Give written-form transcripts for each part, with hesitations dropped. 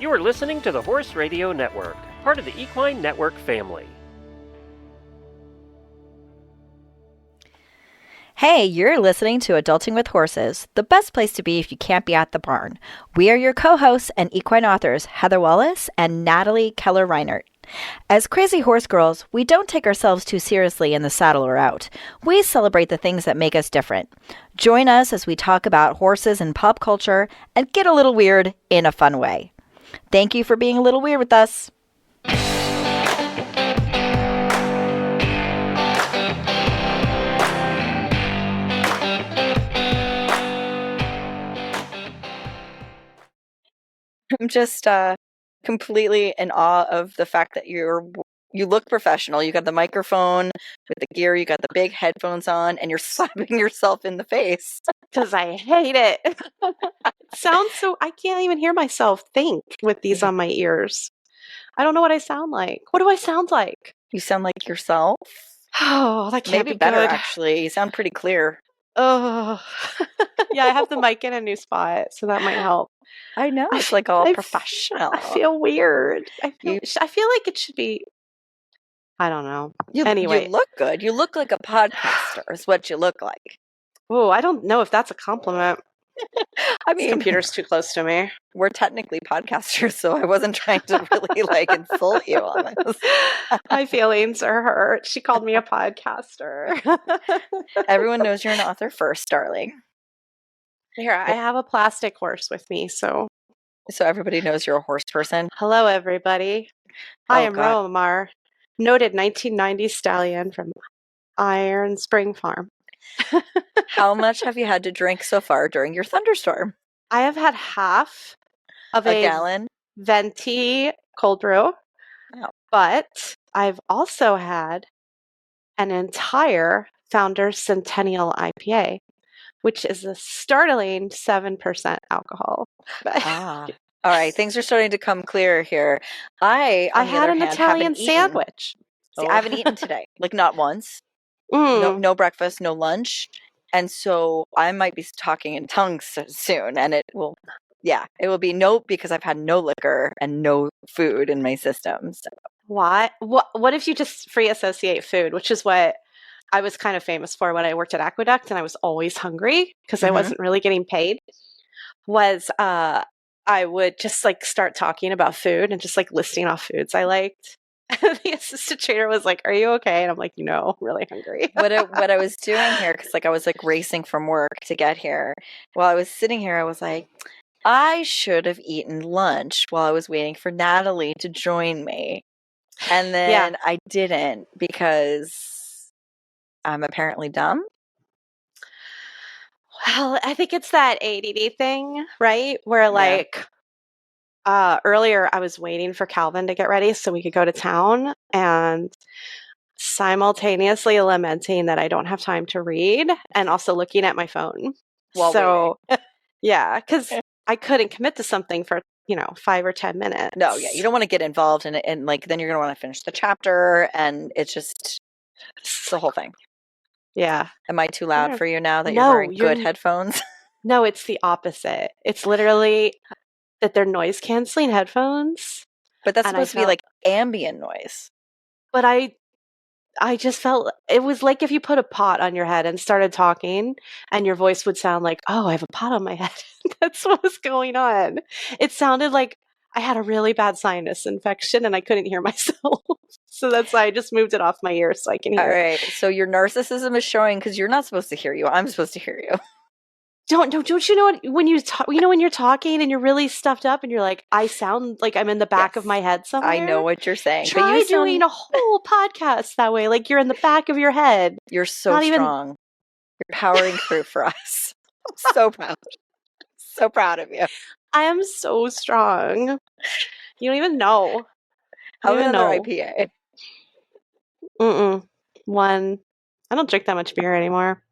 You are listening to the Horse Radio Network, part of the Equine Network family. Hey, you're listening to Adulting with Horses, the best place to be if you can't be at the barn. We are your co-hosts and equine authors, Heather Wallace and Natalie Keller-Reinert. As crazy horse girls, we don't take ourselves too seriously in the saddle or out. We celebrate the things that make us different. Join us as we talk about horses and pop culture and get a little weird in a fun way. Thank you for being a little weird with us. I'm just completely in awe of the fact that you look professional. You got the microphone with the gear, you got the big headphones on, and you're slapping yourself in the face. Because I hate it. Sounds so, I can't even hear myself think with these on my ears. I don't know what I sound like. What do I sound like? You sound like yourself. Oh, that can't Maybe be better, good. actually. You sound pretty clear. Oh, yeah, I have the mic in a new spot, so that might help. I know. It's like all I professional. I feel weird. I feel like it should be, I don't know. Anyway. You look good. You look like a podcaster is what you look like. Oh, I don't know if that's a compliment. I mean, this computer's too close to me. We're technically podcasters, so I wasn't trying to really insult you on this. My feelings are hurt. She called me a podcaster. Everyone knows you're an author first, darling. Here, I have a plastic horse with me, so everybody knows you're a horse person. Hello, everybody. I am Romar, noted 1990s stallion from Iron Spring Farm. How much have you had to drink so far during your thunderstorm? I have had half of a gallon venti cold brew, but I've also had an entire Founders Centennial IPA, which is a startling 7% alcohol. All right, things are starting to come clear here. I had an Italian sandwich. See, I haven't eaten today, not once. No breakfast, no lunch. And so I might be talking in tongues soon, and it will be because I've had no liquor and no food in my system. So. What if you just free associate food, which is what I was kind of famous for when I worked at Aqueduct, and I was always hungry because I wasn't really getting paid, I would just start talking about food and just listing off foods I liked. The assistant trainer was like, "Are you okay?" And I'm like, "No, I'm really hungry." What I was doing here, because I was racing from work to get here. While I was sitting here, I was like, I should have eaten lunch while I was waiting for Natalie to join me, and then I didn't because I'm apparently dumb. Well, I think it's that ADD thing, right? Where earlier I was waiting for Calvin to get ready so we could go to town and simultaneously lamenting that I don't have time to read and also looking at my phone. Because I couldn't commit to something for 5 or 10 minutes. No, you don't want to get involved in it, and then you're going to want to finish the chapter, and it's the whole thing. Yeah. Am I too loud for you now that you're wearing good headphones? No, it's the opposite. It's literally that they're noise canceling headphones. But that's supposed to be ambient noise. But I just felt it was like if you put a pot on your head and started talking and your voice would sound like, "Oh, I have a pot on my head." That's what was going on. It sounded like I had a really bad sinus infection and I couldn't hear myself. So that's why I just moved it off my ear so I can hear. All right. So your narcissism is showing because you're not supposed to hear you. I'm supposed to hear you. Don't you know when you talk? When you're talking and you're really stuffed up and you're like, I sound like I'm in the back of my head somewhere. I know what you're saying. Try doing a whole podcast that way, like you're in the back of your head. You're so strong. You're powering through for us. I'm so proud. So proud of you. I am so strong. You don't even know. How another IPA? One. I don't drink that much beer anymore.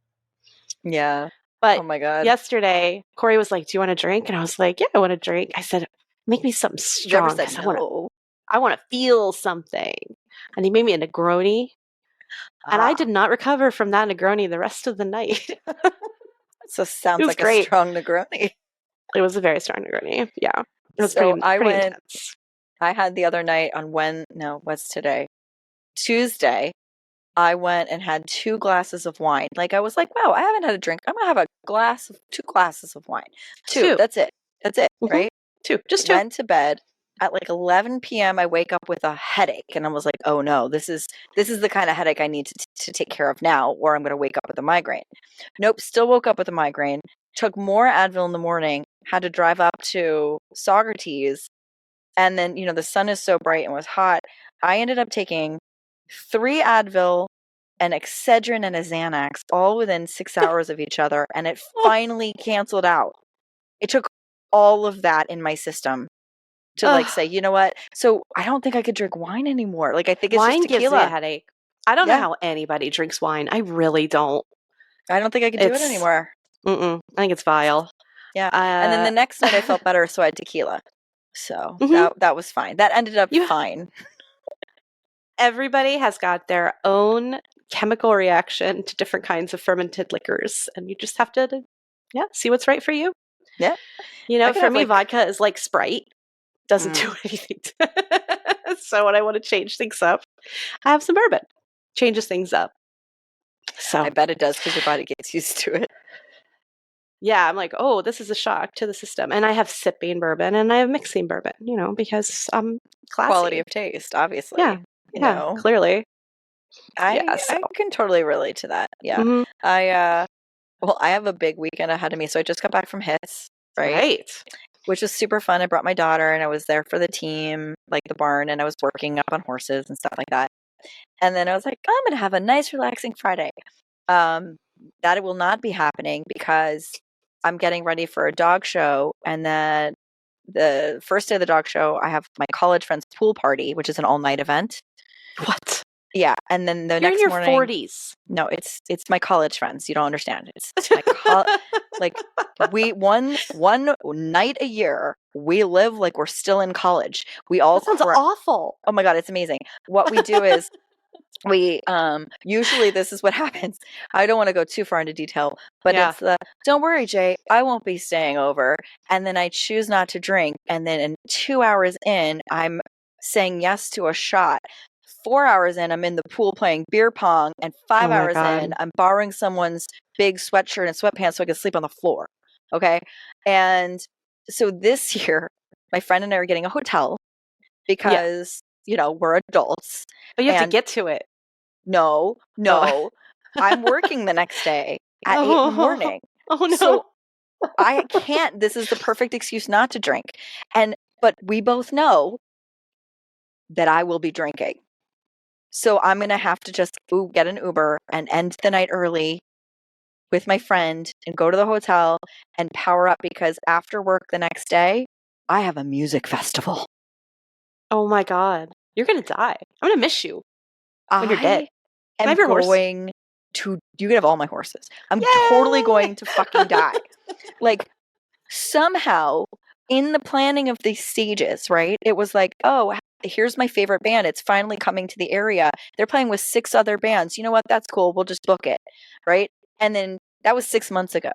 Yeah. But oh my God. Yesterday, Corey was like, "Do you want a drink?" And I was like, "Yeah, I want a drink." I said, "Make me something strong." You never said no. I want to feel something. And he made me a Negroni. And I did not recover from that Negroni the rest of the night. So sounds like great. A strong Negroni. It was a very strong Negroni. Yeah. It was So I pretty went, intense. I had the other night on what's today? Tuesday, I went and had 2 glasses of wine. Like, I was like, wow, I haven't had a drink. I'm gonna have 2 glasses of wine. 2, 2. that's it. That's it, Mhm. right? 2. Just 2. Went to bed. At like 11 p.m., I wake up with a headache, and I was like, oh no, this is the kind of headache I need to take care of now, or I'm gonna wake up with a migraine. Nope, still woke up with a migraine. Took more Advil in the morning. Had to drive up to Saugerties, and then the sun is so bright and was hot. I ended up taking 3 Advil, an Excedrin, and a Xanax, all within 6 hours of each other, and it finally canceled out. It took all of that in my system to like say, you know what? So I don't think I could drink wine anymore. Like, I think it's just Wine gives me a tequila. headache. I don't know Yeah. how anybody drinks wine. I really don't. I don't think I could do it It's- anymore. I think it's vile. Yeah. And then the next night I felt better, so I had tequila. So Mhm. that was fine. That ended up fine. Everybody has got their own chemical reaction to different kinds of fermented liquors, and you just have to see what's right for you. Yeah. For me, vodka is like Sprite. Doesn't do anything. So when I want to change things up, I have some bourbon. Changes things up. So I bet it does, because your body gets used to it. Yeah, I'm like, oh, this is a shock to the system. And I have sipping bourbon and I have mixing bourbon, because I'm classy. Quality of taste, obviously. Yeah, clearly. I can totally relate to that. Yeah. Mhm. I have a big weekend ahead of me. So I just got back from HITS, right? Which was super fun. I brought my daughter, and I was there for the team, like the barn, and I was working up on horses and stuff like that. And then I was like, I'm going to have a nice, relaxing Friday. That it will not be happening, because I'm getting ready for a dog show. And then the first day of the dog show, I have my college friend's pool party, which is an all-night event. What? Yeah, and then the You're next in your morning, 40s. No, it's my college friends. You don't understand. It's my like we one night a year we live like we're still in college. We all That sounds awful. Oh my god, it's amazing. What we do is we usually this is what happens. I don't want to go too far into detail, but it's don't worry, Jay, I won't be staying over. And then I choose not to drink, and then in 2 hours in, I'm saying yes to a shot. 4 hours in, I'm in the pool playing beer pong, and 5 hours in, I'm borrowing someone's big sweatshirt and sweatpants so I can sleep on the floor. Okay? And so this year, my friend and I are getting a hotel because, we're adults. But you have to get to it. No. I'm working the next day at 8 in the morning. Oh, no. So I can't. This is the perfect excuse not to drink. But we both know that I will be drinking. So I'm going to have to just get an Uber and end the night early with my friend and go to the hotel and power up, because after work the next day, I have a music festival. Oh my God. You're going to die. I'm going to miss you when you're dead. I'm have your horse? going to, you can have all my horses. I'm totally going to fucking die. Like, somehow in the planning of these stages, right? It was like, oh, here's my favorite band. It's finally coming to the area. They're playing with 6 other bands. You know what? That's cool. We'll just book it. Right. And then that was 6 months ago.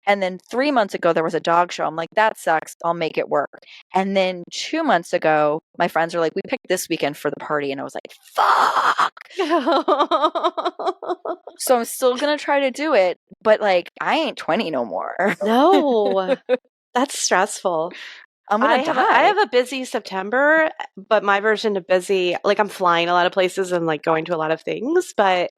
And then 3 months ago, there was a dog show. I'm like, that sucks. I'll make it work. And then 2 months ago, my friends were like, we picked this weekend for the party. And I was like, fuck. So I'm still going to try to do it. But like, I ain't 20 no more. No. That's stressful. I'm going to die. I have a busy September, but my version of busy, like I'm flying a lot of places and like going to a lot of things, but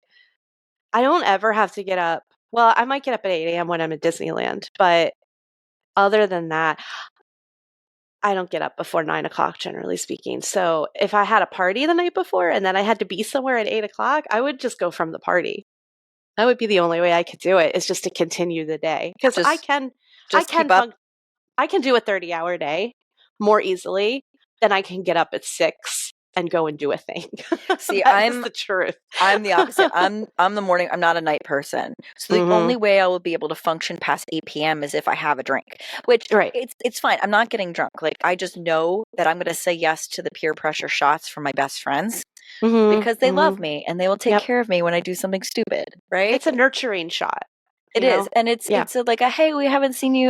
I don't ever have to get up. Well, I might get up at 8 a.m. when I'm at Disneyland, but other than that, I don't get up before 9 o'clock, generally speaking. So if I had a party the night before and then I had to be somewhere at 8 o'clock, I would just go from the party. That would be the only way I could do it, is just to continue the day. Because I can do a 30-hour day more easily than I can get up at 6 and go and do a thing. See, I'm the truth. I'm the opposite. I'm the morning. I'm not a night person. So the only way I will be able to function past 8 p.m. is if I have a drink, which it's fine. I'm not getting drunk. Like, I just know that I'm going to say yes to the peer pressure shots from my best friends because they love me and they will take care of me when I do something stupid. Right? It's a nurturing shot. It is. And it's like a, hey, we haven't seen you